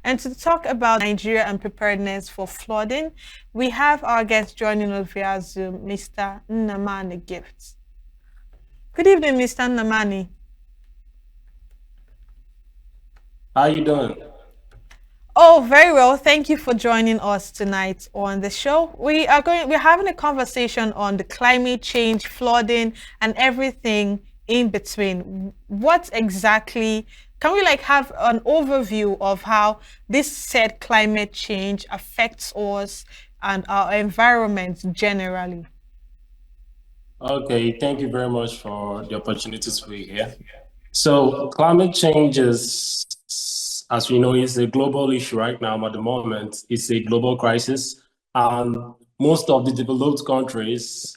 And to talk about Nigeria and preparedness for flooding, we have our guest joining us via Zoom, Mr. Nnamani Gifts. Good evening, Mr. Nnamani. How you doing? Oh, very well. Thank you for joining us tonight on the show. We're having a conversation on the climate change, flooding, and everything in between. What exactly can we have an overview of how this said climate change affects us and our environment generally? Okay, thank you very much for the opportunity to be here. So, climate change is, as we know, is a global issue right now. At the moment, it's a global crisis, and most of the developed countries,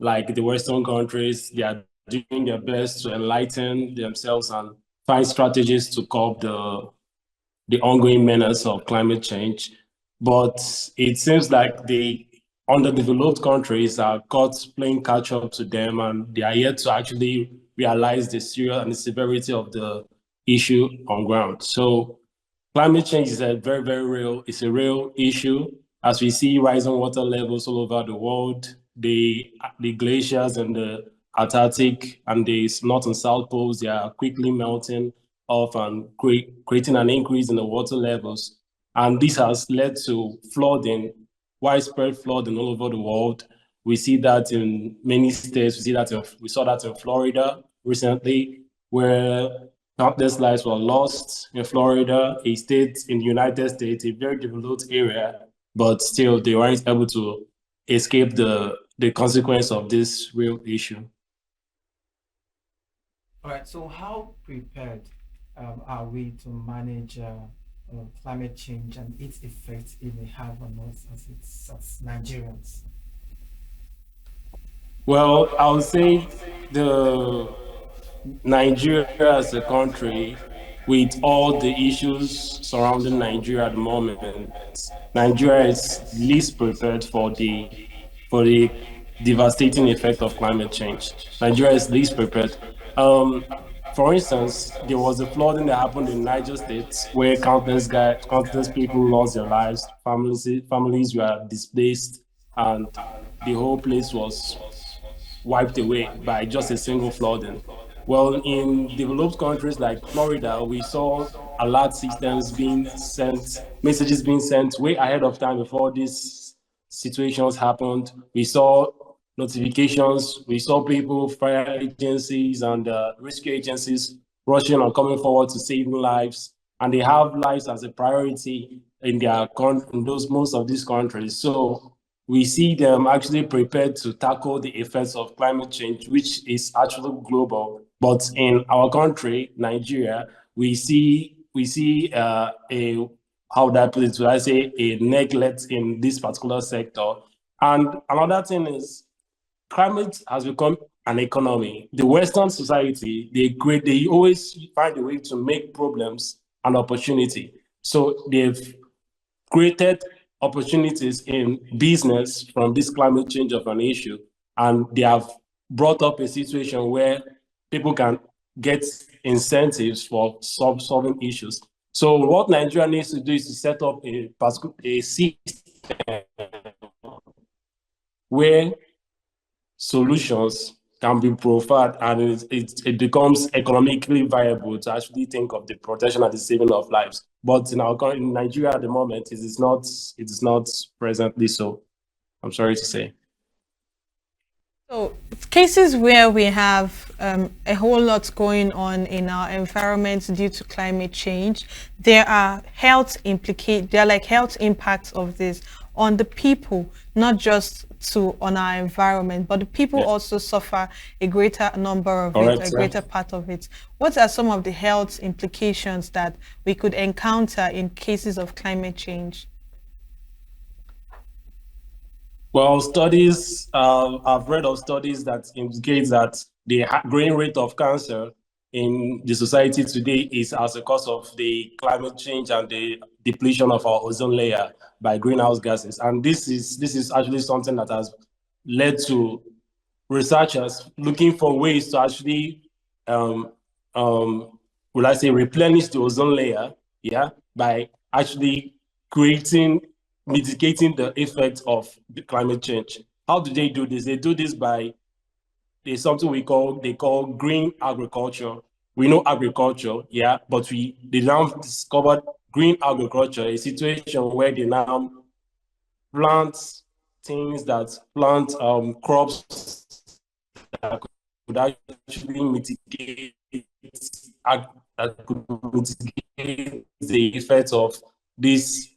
like the Western countries, they are doing their best to enlighten themselves and find strategies to curb the ongoing menace of climate change. But it seems like the underdeveloped countries are caught playing catch up to them, and they are yet to actually realize the seriousness and the severity of the issue on ground. So climate change is a very, very real, it's a real issue. As we see rising water levels all over the world, the glaciers and the Antarctic and the North and South poles, they are quickly melting off and creating an increase in the water levels. And this has led to flooding, widespread flooding all over the world. We see that in many states. We saw that in Florida recently, where countless lives were lost in Florida, a state in the United States, a very developed area, but still they weren't able to escape the consequence of this real issue. All right, so how prepared are we to manage climate change and its effects it may have on us as Nigerians? Well, I would say the Nigeria as a country, with all the issues surrounding Nigeria at the moment, Nigeria is least prepared for the devastating effect of climate change. Nigeria is least prepared. Um, for instance, there was a flooding that happened in Niger State where countless people lost their lives, families were displaced, and the whole place was wiped away by just a single flooding. Well, in developed countries like Florida, we saw alert systems being sent, messages being sent way ahead of time before these situations happened. We saw notifications, we saw people, fire agencies and rescue agencies rushing and coming forward to save lives. And they have lives as a priority in in those most of these countries. So we see them actually prepared to tackle the effects of climate change, which is actually global. But in our country, Nigeria, we see a how would I put it? Should I say a neglect in this particular sector? And another thing is climate has become an economy. The Western society, they always find a way to make problems an opportunity. So they've created opportunities in business from this climate change of an issue. And they have brought up a situation where people can get incentives for solving issues. So what Nigeria needs to do is to set up a system where solutions can be proffered and it becomes economically viable to actually think of the protection and the saving of lives. But in Nigeria at the moment, it is not presently so. I'm sorry to say. So, cases where we have a whole lot going on in our environment due to climate change, there are like health impacts of this on the people, not just on our environment, but the people Yes. also suffer a greater number of it, Correct, a sir. greater part of it. What are some of the health implications that we could encounter in cases of climate change? Well, I've read of studies that indicate that the growing rate of cancer in the society today is as a cause of the climate change and the depletion of our ozone layer by greenhouse gases. And this is actually something that has led to researchers looking for ways to actually, um, will I say, replenish the ozone layer, yeah, by actually mitigating the effects of the climate change. How do they do this? They do this by there's something they call green agriculture. We know agriculture, yeah, but they now discovered green agriculture, a situation where they now plant crops that could actually mitigate the effects of this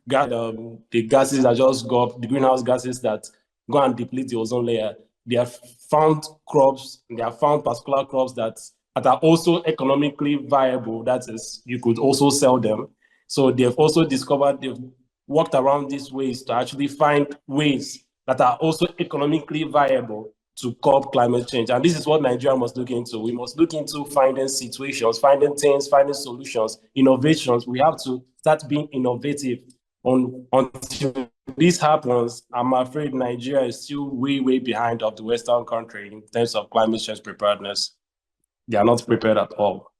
the gases that just go up, the greenhouse gases that go and deplete the ozone layer. They have found particular crops that are also economically viable. That is, you could also sell them. So they've worked around these ways to actually find ways that are also economically viable to curb climate change. And this is what Nigeria must look into. We must look into finding situations, finding things, finding solutions, innovations. We have to start being innovative. Until this happens, I'm afraid Nigeria is still way, way behind of the Western country in terms of climate change preparedness. They are not prepared at all.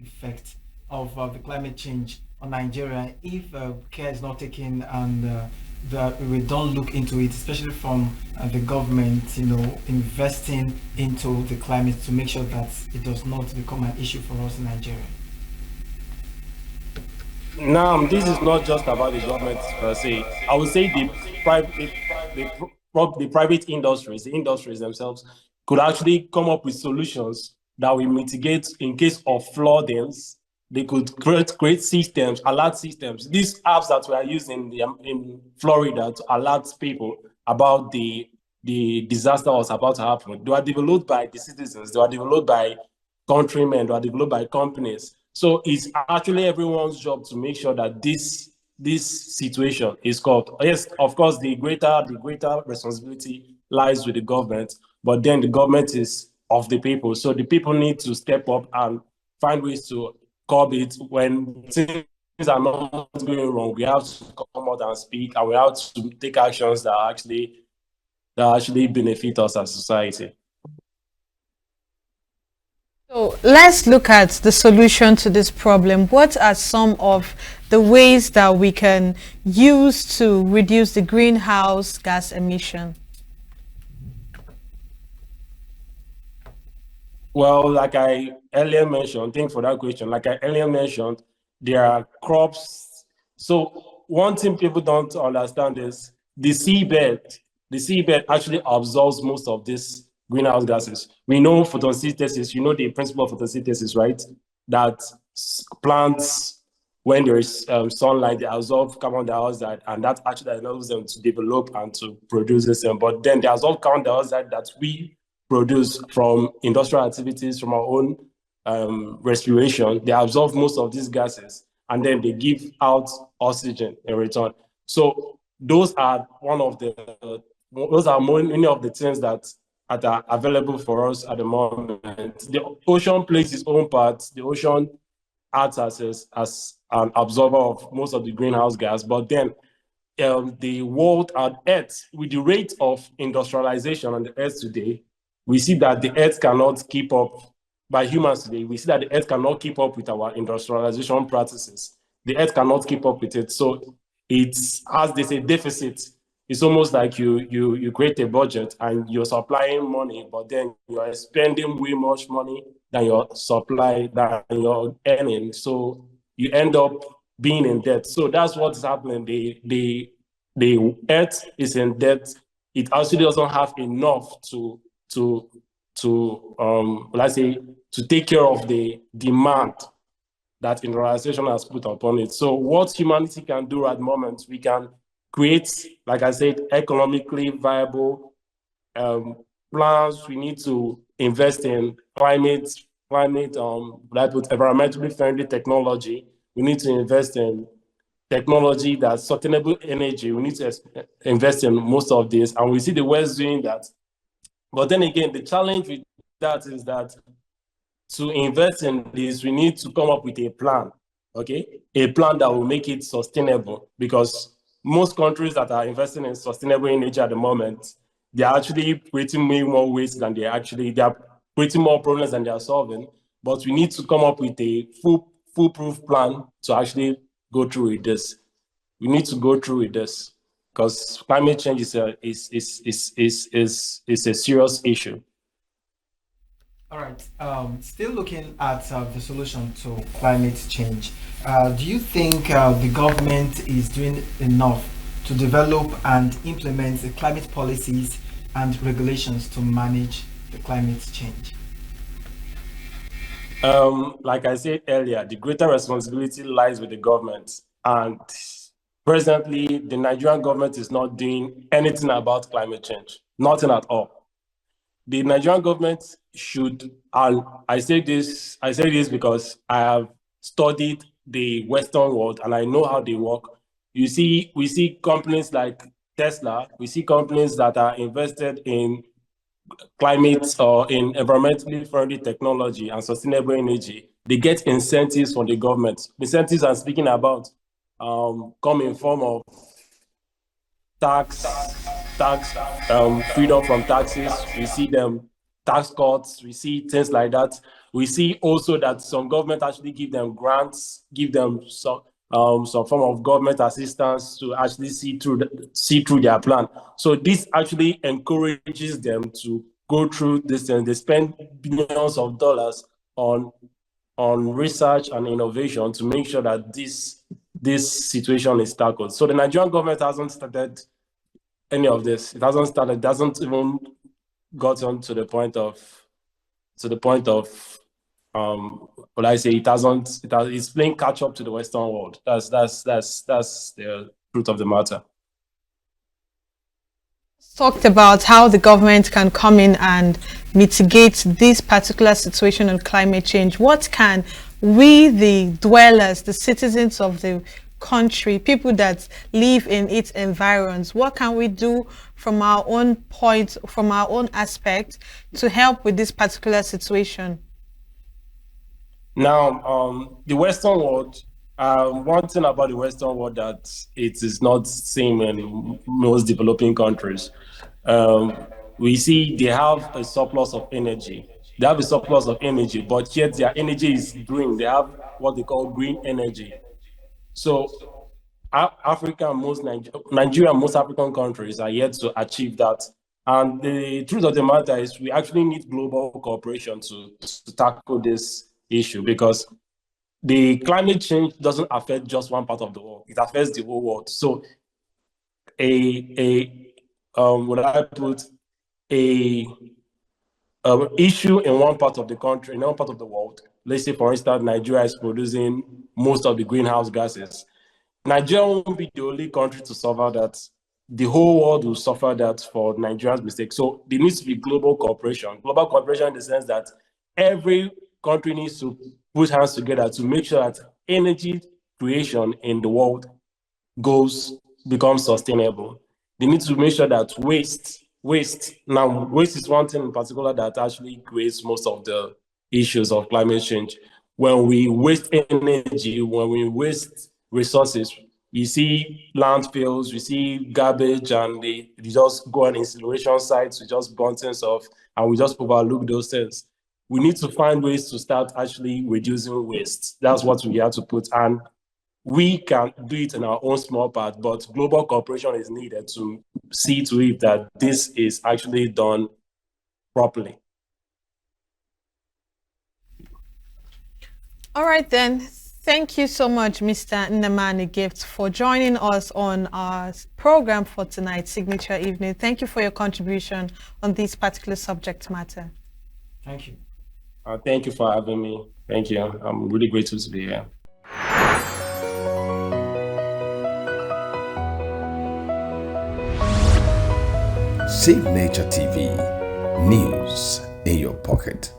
Effect of the climate change on Nigeria if care is not taken and we don't look into it, especially from the government, investing into the climate to make sure that it does not become an issue for us in Nigeria. Now, this is not just about the government per se. I would say the private industries, the industries themselves, could actually come up with solutions that will mitigate in case of floodings. They could create systems, alert systems. These apps that we are using in Florida to alert people about the disaster was about to happen. They are developed by the citizens. They are developed by countrymen. They are developed by companies. So it's actually everyone's job to make sure that this situation is caught. Yes, of course, the greater responsibility lies with the government, but then the government is of the people. So the people need to step up and find ways to curb it. When things are not going wrong, we have to come out and speak, and we have to take actions that actually benefit us as society. So let's look at the solution to this problem. What are some of the ways that we can use to reduce the greenhouse gas emission? Well, like I earlier mentioned, thank you for that question. Like I earlier mentioned, there are crops. So one thing people don't understand is the seabed actually absorbs most of these greenhouse gases. We know photosynthesis, the principle of photosynthesis, right? That plants, when there is sunlight, they absorb carbon dioxide, and that actually allows them to develop and to produce the same. But then they absorb carbon dioxide that we produce from industrial activities, from our own respiration. They absorb most of these gases, and then they give out oxygen in return. So those are many of the things that are available for us at the moment. The ocean plays its own part. The ocean acts as an absorber of most of the greenhouse gas, but then the world and Earth, with the rate of industrialization on the Earth today, we see that the Earth cannot keep up, by humans today, we see that the Earth cannot keep up with our industrialization practices. The Earth cannot keep up with it. So it's, as they say, deficit. It's almost like you create a budget and you're supplying money, but then you are spending way much money than your supply, than your earning. So you end up being in debt. So that's what's happening. The Earth is in debt. It actually doesn't have enough to let's say, to take care of the demand that industrialization has put upon it. So what humanity can do at the moment, we can create, like I said, economically viable plans. We need to invest in environmentally friendly technology. We need to invest in technology that's sustainable energy. We need to invest in most of this, and we see the West doing that. But then again, the challenge with that is that to invest in this, we need to come up with a plan, okay? A plan that will make it sustainable, because most countries that are investing in sustainable energy at the moment, they're actually creating way more waste than they're creating more problems than they're solving. but we need to come up with a foolproof plan to actually go through with this. We need to go through with this because climate change is a serious issue. All right. Still looking at the solution to climate change, do you think the government is doing enough to develop and implement the climate policies and regulations to manage the climate change? Like I said earlier, the greater responsibility lies with the government. And presently, the Nigerian government is not doing anything about climate change. Nothing at all. The Nigerian government should, and I say this because I have studied the Western world and I know how they work. We see companies like Tesla, we see companies that are invested in climate or in environmentally friendly technology and sustainable energy. They get incentives from the government. Incentives I'm speaking about come in form of tax, freedom from taxes. We see them tax cuts. We see things like that. We see also that some government actually give them grants, give them some form of government assistance to actually see through their plan. So this actually encourages them to go through this, and they spend billions of dollars on research and innovation to make sure that this situation is tackled. So the Nigerian government hasn't started any of this. It hasn't started, doesn't even gotten to the point of what I say, it's playing catch up to the Western world. That's the truth of the matter. Talked about how the government can come in and mitigate this particular situation on climate change. What can we, the dwellers, the citizens of the country, people that live in its environs, what can we do from our own point, from our own aspect, to help with this particular situation? Now, the Western world, one thing about the Western world that it is not same in most developing countries. We see they have a surplus of energy. They have a surplus of energy, but yet their energy is green. They have what they call green energy. So Africa, Nigeria, most African countries are yet to achieve that. And the truth of the matter is we actually need global cooperation to tackle this issue, because the climate change doesn't affect just one part of the world. It affects the whole world. So issue in one part of the country, in one part of the world, let's say, for instance, Nigeria is producing most of the greenhouse gases. Nigeria won't be the only country to suffer that. The whole world will suffer that for Nigeria's mistake. So there needs to be global cooperation. Global cooperation in the sense that every country needs to put hands together to make sure that energy creation in the world becomes sustainable. They need to make sure that waste is one thing in particular that actually creates most of the issues of climate change. When we waste energy, when we waste resources, we see landfills, we see garbage, and they just go on incineration sites, we just burn things off, and we just overlook those things. We need to find ways to start actually reducing waste. That's what we have to put. And we can do it in our own small part, but global cooperation is needed to see to it that this is actually done properly. All right, then. Thank you so much, Mr. Nnamani Gift, for joining us on our program for tonight's signature evening. Thank you for your contribution on this particular subject matter. Thank you. Thank you for having me. Thank you. I'm really grateful to be here. Save Nature TV, news in your pocket.